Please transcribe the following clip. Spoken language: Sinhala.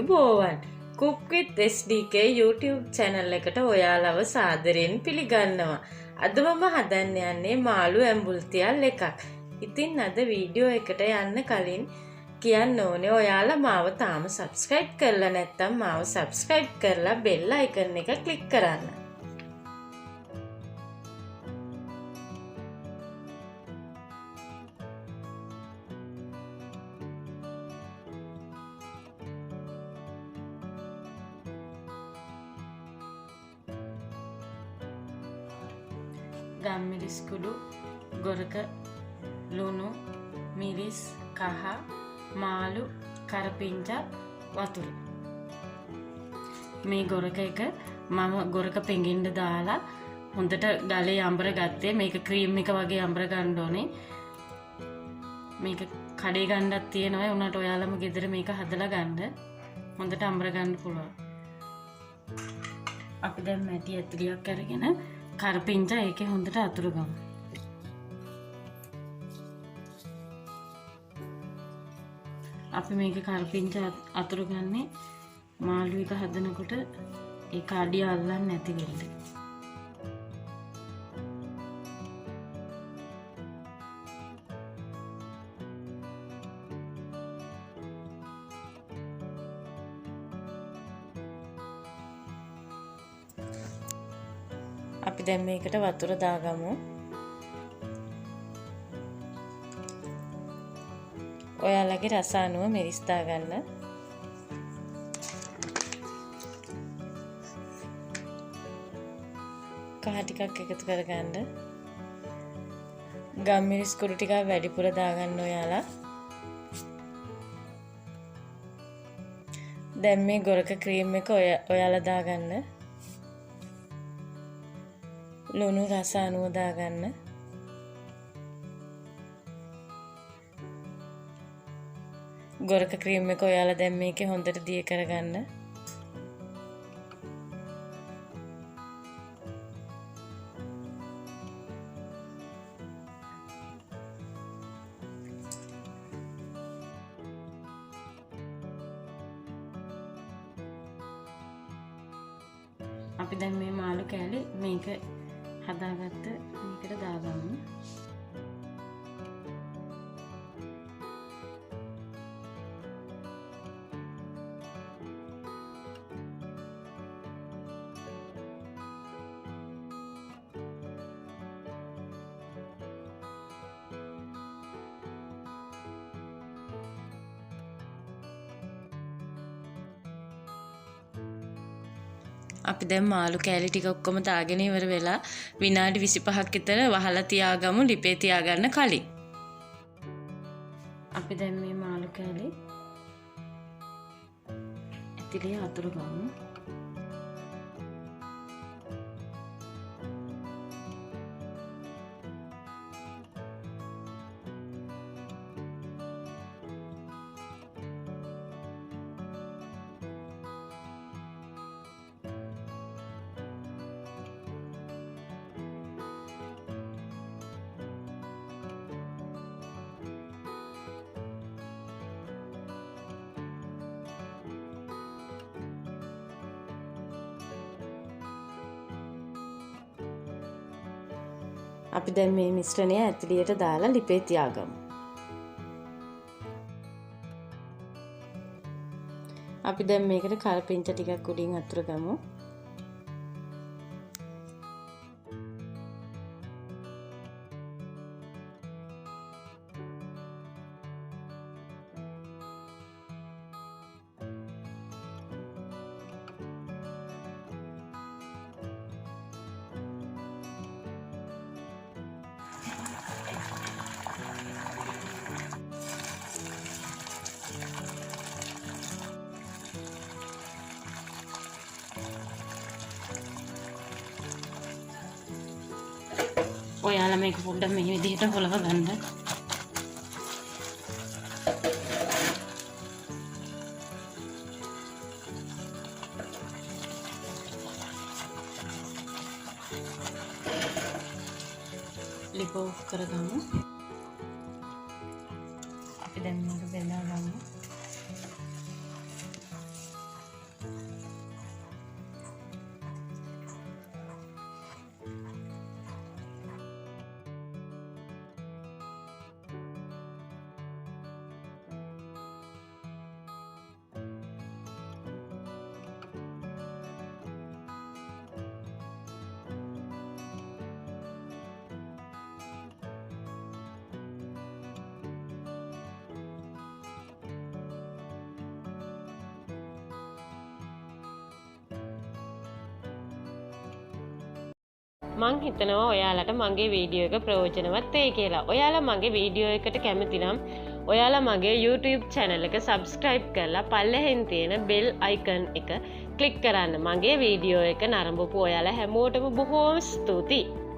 ආයුබෝවන්. Cook with S.D.K YouTube channel එකට ඔයාලව සාදරයෙන් පිළිගන්නවා. අද මම හදන්න යන්නේ මාළු ඇඹුල් තියල් එකක්. ඉතින් අද වීඩියෝ එකට යන්න කලින් කියන්න ඕනේ ඔයාලා මාව තාම subscribe කරලා නැත්නම් මාව subscribe කරලා bell icon එක click කරන්න. ගම්මිරිස් කුඩු ගොරක ලුණු මිරිස් කහ මාළු කරපිංචා වතුර මේ ගොරක එක මම ගොරක පෙඟින්න දාලා හොඳට ගලේ අඹර ගත්තේ මේක ක්‍රීම් එක වගේ අඹර ගන්න ඕනේ මේක කඩේ ගන්නත් තියෙනවා උනාට ඔයාලම ගෙදර මේක හදලා ගන්න හොඳට අඹර ගන්න පුළුවන් අපි දැන් මැටි ඇතුලියක් අරගෙන කරපිංචා ඒකේ හොඳට අතුරු ගමු. අපි මේකේ කරපිංචා අතුරු ගන්නේ මාළු එක හදනකොට ඒක අඩිය අල්ලන්නේ නැති වෙන්න. අපි දැන් මේකට වතුර දාගමු. ඔයාලගේ රස අනුව මිරිස් දාගන්න. කහ ටිකක් එකතු කරගන්න. ගම්මිරිස් කුඩු ටිකක් වැඩිපුර දාගන්න ඔයාලා. දැන් මේ ගොරක ක්‍රීම් එක ඔයාලා දාගන්න. ලුණු රස අනුව දාගන්න. ගොරක ක්‍රීම් එක ඔයාලා දැන් මේකේ හොඳට දිය කරගන්න. අපි දැන් මේ මාළු කෑලි මේක හදාගත්ත මේකට දාගමු. අපි දැන් මාළු කෑලි ටික ඔක්කොම දාගෙන ඉවර වෙලා විනාඩි 25ක් විතර වහලා තියාගමු ලිපේ තියාගන්න කලින්. අපි දැන් මේ මාළු කෑලි ඇතුලේ අතුරු ගමු. අපි දැන් මේ මිශ්‍රණය ඇතුලියට දාලා ලිපේ තියාගමු. අපි දැන් මේකට කරපිංචා ටිකක් උඩින් අතුරු ගමු. ඔයාලා මේක පොඩ්ඩක් මේ විදිහට හොලව ගන්න. ලිප ඔෆ් කරගමු. අපි දැන් මේක බෙදා ගමු. මං හිතනවා ඔයාලට මගේ වීඩියෝ එක ප්‍රයෝජනවත් වෙයි කියලා. ඔයාලා මගේ වීඩියෝ එකට කැමති නම් ඔයාලා මගේ YouTube channel එක subscribe කරලා පල්ලෙහෙන් තියෙන bell icon එක click කරන්න. මගේ වීඩියෝ එක නරඹපු ඔයාලා හැමෝටම බොහෝම ස්තුතියි.